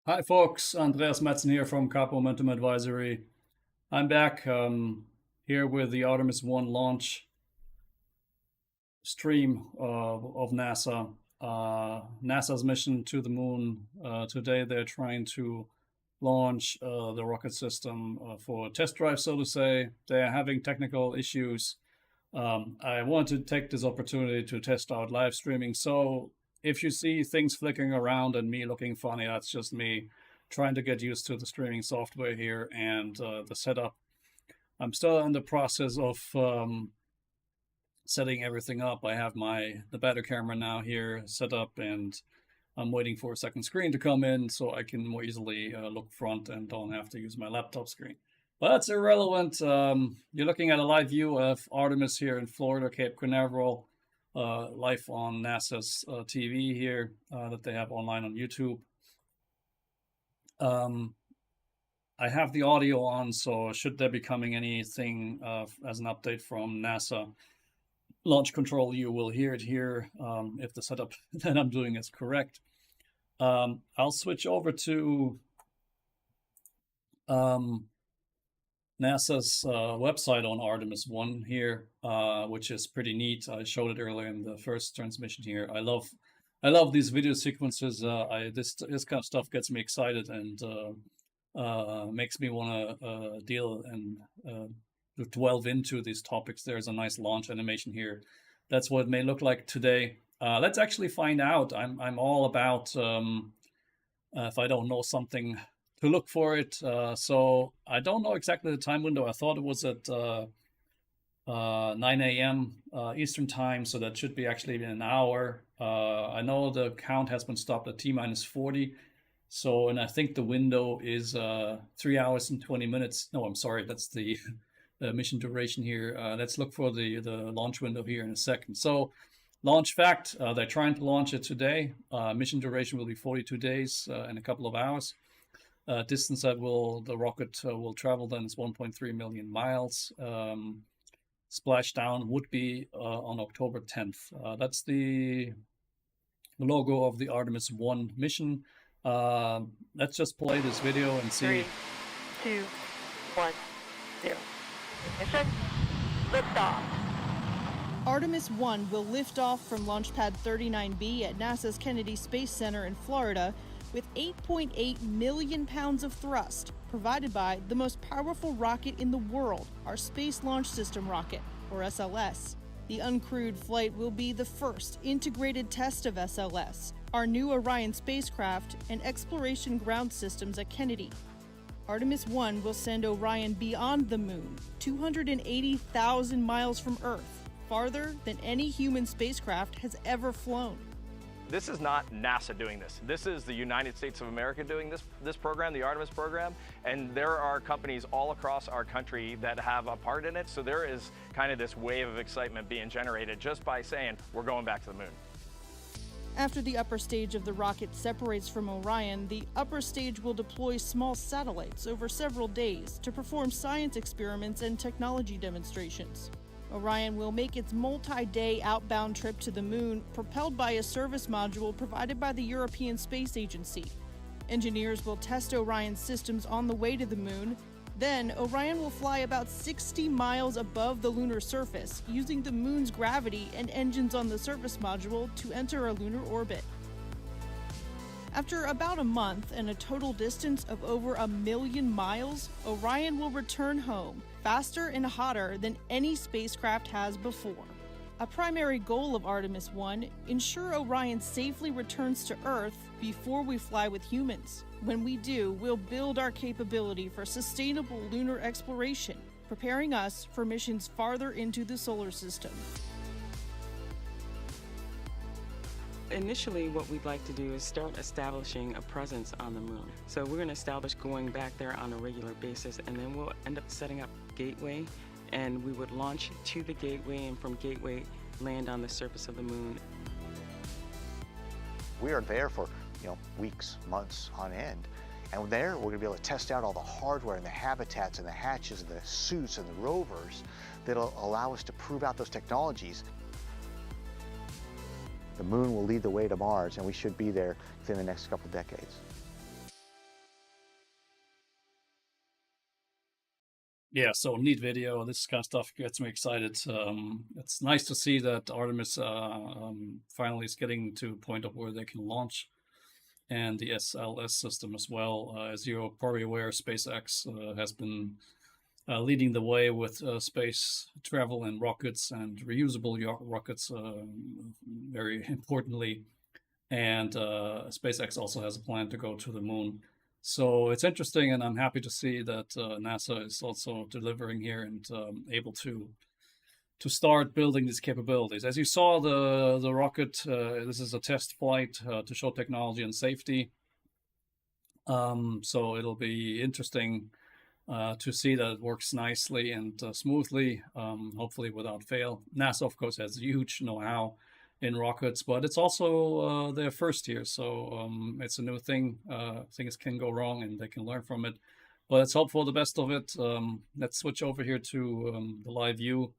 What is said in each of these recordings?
Hi folks, Andreas Metzen here from Carpe Momentum Advisory. I'm back here with the Artemis 1 launch stream of NASA. NASA's mission to the moon. Today they're trying to launch the rocket system for a test drive, so to say. They're having technical issues. I want to take this opportunity to test out live streaming. So if you see things flickering around and me looking funny, that's just me trying to get used to the streaming software here and the setup. I'm still in the process of setting everything up. I have the battery camera now here set up, and I'm waiting for a second screen to come in so I can more easily look front and don't have to use my laptop screen. But that's irrelevant. You're looking at a live view of Artemis here in Florida, Cape Canaveral, live on NASA's TV here that they have online on YouTube. I have the audio on, so should there be coming anything as an update from NASA Launch Control, you will hear it here if the setup that I'm doing is correct. I'll switch over to NASA's website on Artemis 1 here, which is pretty neat. I showed it earlier in the first transmission here. I love these video sequences. This kind of stuff gets me excited and makes me want to deal and delve into these topics. There's a nice launch animation here. That's what it may look like today. Let's actually find out. I'm all about if I don't know something to look for it. So I don't know exactly the time window. I thought it was at 9 a.m. Eastern time, so that should be actually an hour. I know the count has been stopped at T-minus 40. So, and I think the window is 3 hours and 20 minutes. No, I'm sorry, that's the mission duration here. Let's look for the launch window here in a second. So, launch fact, they're trying to launch it today. Mission duration will be 42 days and a couple of hours. Distance that the rocket will travel then is 1.3 million miles. Splashdown would be on October 10th. That's the logo of the Artemis 1 mission. Let's just play this video and see. 3, 2, 1, 0. Ignition. Liftoff. Artemis 1 will lift off from Launch Pad 39B at NASA's Kennedy Space Center in Florida with 8.8 million pounds of thrust, provided by the most powerful rocket in the world, our Space Launch System rocket, or SLS. The uncrewed flight will be the first integrated test of SLS, our new Orion spacecraft, and exploration ground systems at Kennedy. Artemis 1 will send Orion beyond the moon, 280,000 miles from Earth, farther than any human spacecraft has ever flown. This is not NASA doing this. This is the United States of America doing this program, the Artemis program, and there are companies all across our country that have a part in it, so there is kind of this wave of excitement being generated just by saying, we're going back to the moon. After the upper stage of the rocket separates from Orion, the upper stage will deploy small satellites over several days to perform science experiments and technology demonstrations. Orion will make its multi-day outbound trip to the moon, propelled by a service module provided by the European Space Agency. Engineers will test Orion's systems on the way to the moon. Then, Orion will fly about 60 miles above the lunar surface, using the moon's gravity and engines on the service module to enter a lunar orbit. After about a month and a total distance of over 1 million miles, Orion will return home, faster and hotter than any spacecraft has before. A primary goal of Artemis 1, ensure Orion safely returns to Earth before we fly with humans. When we do, we'll build our capability for sustainable lunar exploration, preparing us for missions farther into the solar system. Initially, what we'd like to do is start establishing a presence on the moon. So we're going to establish going back there on a regular basis, and then we'll end up setting up Gateway, and we would launch to the Gateway, and from Gateway land on the surface of the moon. We are there for weeks, months on end. And there, we're going to be able to test out all the hardware and the habitats and the hatches and the suits and the rovers that'll allow us to prove out those technologies. The moon will lead the way to Mars, and we should be there within the next couple of decades. Yeah, so neat video. This kind of stuff gets me excited. It's nice to see that Artemis finally is getting to a point of where they can launch, and the SLS system as well. As you're probably aware, SpaceX has been leading the way with space travel and rockets and reusable rockets, very importantly. And SpaceX also has a plan to go to the moon. So it's interesting, and I'm happy to see that NASA is also delivering here and able to start building these capabilities. As you saw, the rocket, this is a test flight to show technology and safety. So it'll be interesting to see that it works nicely and smoothly, hopefully without fail. NASA, of course, has huge know-how in rockets, but it's also their first year, so it's a new thing. Things can go wrong, and they can learn from it. But let's hope for the best of it. Let's switch over here to the live view.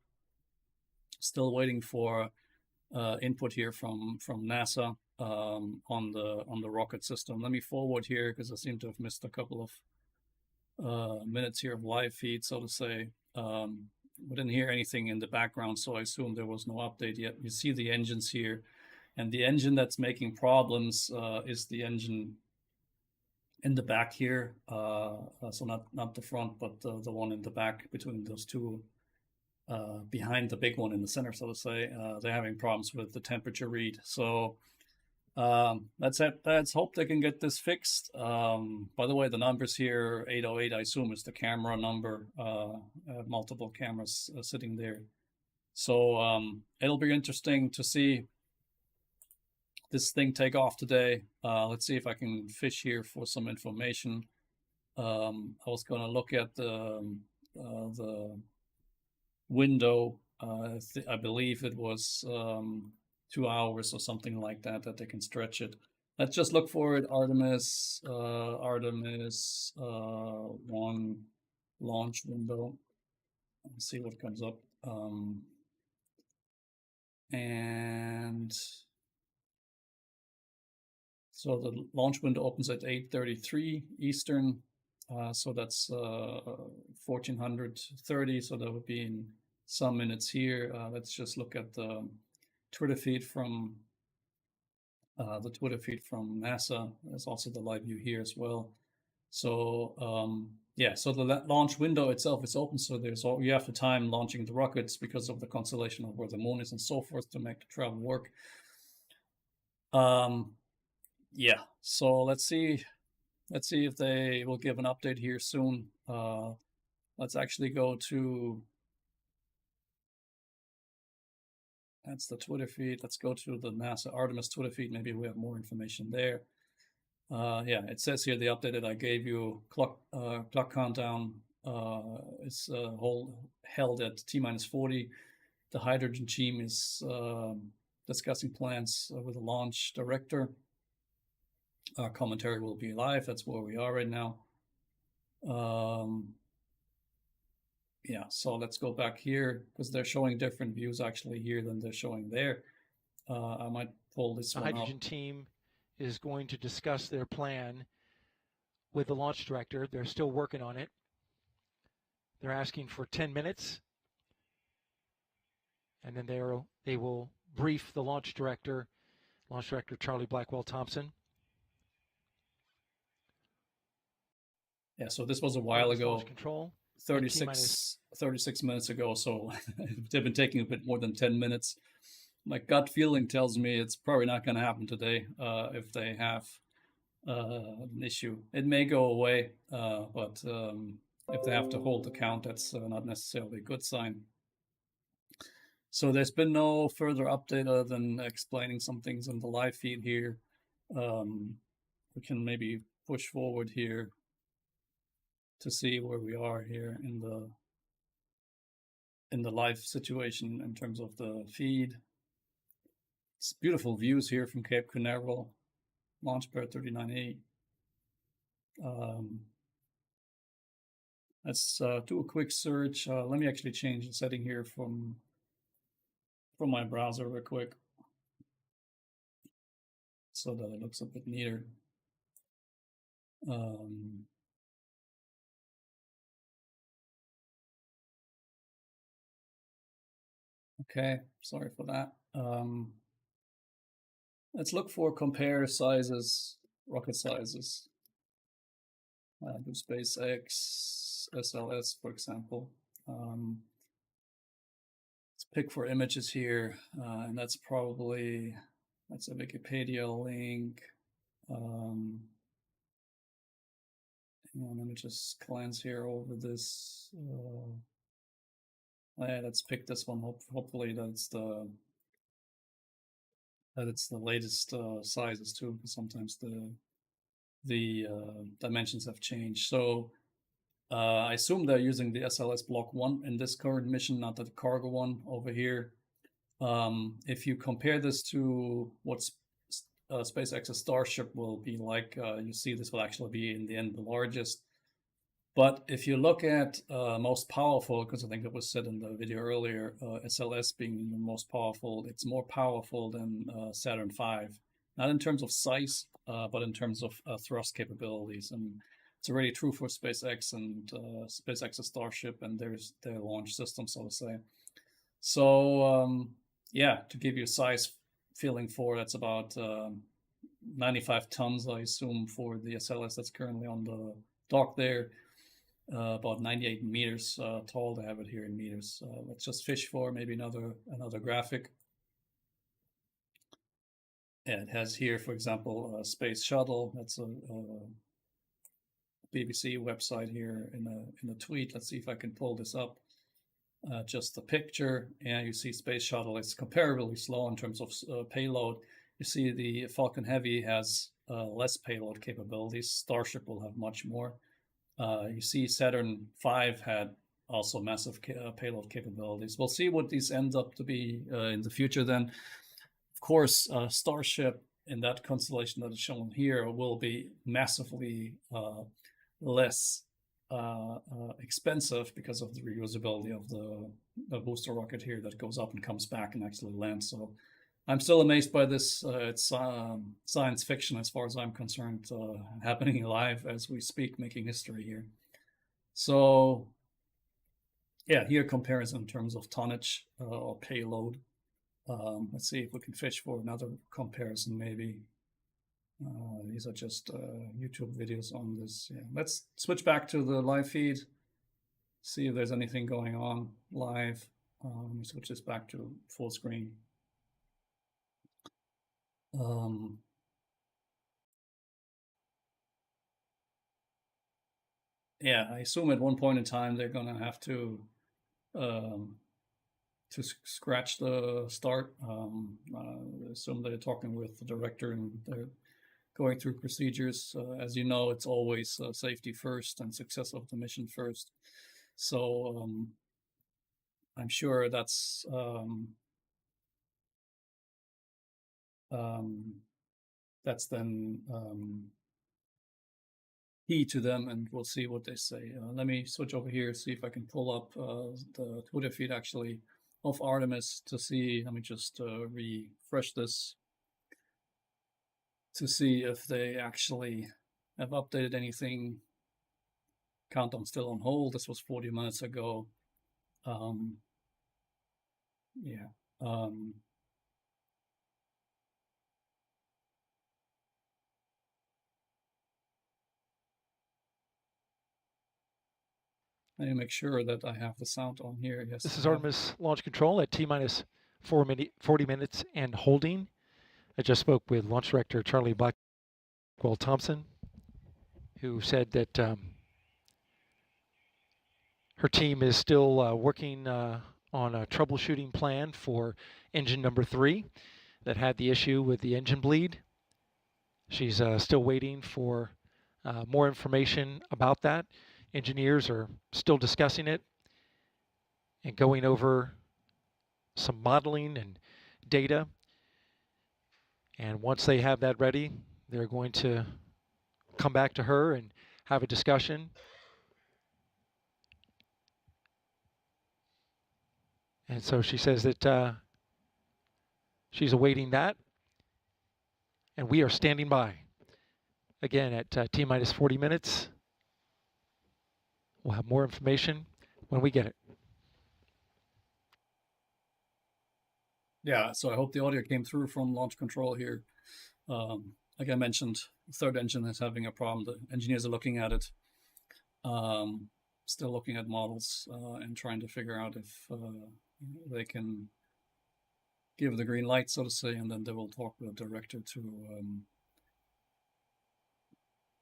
Still waiting for input here from NASA on the rocket system. Let me forward here because I seem to have missed a couple of minutes here of live feed, so to say. We didn't hear anything in the background, so I assume there was no update yet. You see the engines here, and the engine that's making problems is the engine in the back here. So not the front, but the one in the back between those two, behind the big one in the center, so to say. They're having problems with the temperature read. So let's hope they can get this fixed. By the way, the numbers here, 808, I assume is the camera number, multiple cameras sitting there. So it'll be interesting to see this thing take off today. Let's see if I can fish here for some information. I was going to look at the window. I believe it was 2 hours or something like that they can stretch it. Let's just look for it. Artemis 1 launch window. Let's see what comes up. And so the launch window opens at 8:33 Eastern. So that's 1430. So that would be in some minutes here. Let's just look at the Twitter feed from NASA. There's also the live view here as well. So yeah, so the launch window itself is open. So you have the time launching the rockets because of the constellation of where the moon is and so forth to make the travel work. Yeah, so let's see if they will give an update here soon. Let's actually go to, that's the Twitter feed. Let's go to the NASA Artemis Twitter feed. Maybe we have more information there. Yeah, it says here the update that I gave you. Clock countdown is held at T-40. The hydrogen team is discussing plans with the launch director. Commentary will be live. That's where we are right now. Yeah, so let's go back here because they're showing different views actually here than they're showing there. I might pull this one up. The hydrogen team is going to discuss their plan with the launch director. They're still working on it. They're asking for 10 minutes, and then they will brief the launch director Charlie Blackwell Thompson. Yeah, so this was a while ago. Control. 36 minutes ago, so they've been taking a bit more than 10 minutes. My gut feeling tells me it's probably not going to happen today if they have an issue. It may go away, but if they have to hold the count, that's not necessarily a good sign. So there's been no further update other than explaining some things in the live feed here. We can maybe push forward here to see where we are here in the live situation in terms of the feed. It's beautiful views here from Cape Canaveral, Launchpad 39A. Let's do a quick search. Let me actually change the setting here from my browser real quick so that it looks a bit neater. Okay, sorry for that. Let's look for compare sizes, rocket sizes. Do SpaceX, SLS, for example. Let's pick for images here, and that's probably, that's a Wikipedia link. And let me just glance here over this. Yeah, let's pick this one. Hopefully that's it's the latest sizes too, because sometimes the dimensions have changed. So I assume they're using the SLS Block 1 in this current mission, not the cargo one over here. If you compare this to what SpaceX's Starship will be like, you see this will actually be in the end the largest. But if you look at most powerful, because I think it was said in the video earlier, SLS being the most powerful, it's more powerful than Saturn V. Not in terms of size, but in terms of thrust capabilities. And it's already true for SpaceX and SpaceX's Starship and their launch system, so to say. So, yeah, to give you a size feeling for, that's about 95 tons, I assume, for the SLS that's currently on the dock there. About 98 meters tall. They have it here in meters. Let's just fish for maybe another graphic. Yeah, it has here, for example, a space shuttle. That's a BBC website here in a tweet. Let's see if I can pull this up. Just a picture, and you see space shuttle is comparably slow in terms of payload. You see the Falcon Heavy has less payload capabilities. Starship will have much more. You see Saturn V had also massive payload capabilities. We'll see what these end up to be in the future then. Of course, Starship in that constellation that is shown here will be massively less expensive because of the reusability of the booster rocket here that goes up and comes back and actually lands. So I'm still amazed by this. It's science fiction as far as I'm concerned, happening live as we speak, making history here. So yeah, here comparison in terms of tonnage or payload. Let's see if we can fish for another comparison maybe. These are just YouTube videos on this. Yeah. Let's switch back to the live feed, see if there's anything going on live. Let me switch this back to full screen. Yeah, I assume at one point in time they're gonna have to scratch the start. I assume they're talking with the director and they're going through procedures. As you know, it's always safety first and success of the mission first. So I'm sure that's then key to them, and we'll see what they say. Let me switch over here, see if I can pull up the Twitter feed actually of Artemis to see. Let me just refresh this to see if they actually have updated anything. Countdown still on hold. This was 40 minutes ago. Yeah. Let me make sure that I have the sound on here. Yes. This is Artemis Launch Control at T-minus 40 minutes and holding. I just spoke with Launch Director Charlie Blackwell Thompson, who said that her team is still working on a troubleshooting plan for engine number 3 that had the issue with the engine bleed. She's still waiting for more information about that. Engineers are still discussing it and going over some modeling and data. And once they have that ready, they're going to come back to her and have a discussion. And so she says that she's awaiting that. And we are standing by. Again, at T-minus 40 minutes. We'll have more information when we get it. yeah, so I hope the audio came through from launch control here. Like I mentioned, the third engine is having a problem. The engineers are looking at it, still looking at models and trying to figure out if they can give the green light, so to say, and then they will talk with the director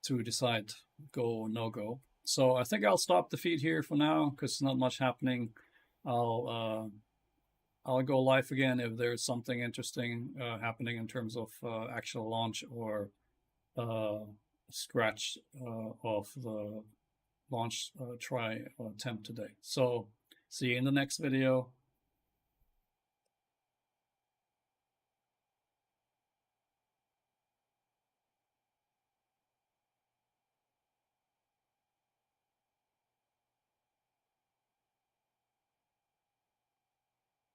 to decide go or no go. So I think I'll stop the feed here for now because not much happening. I'll go live again if there's something interesting happening in terms of actual launch or scratch of the launch try attempt today. So see you in the next video.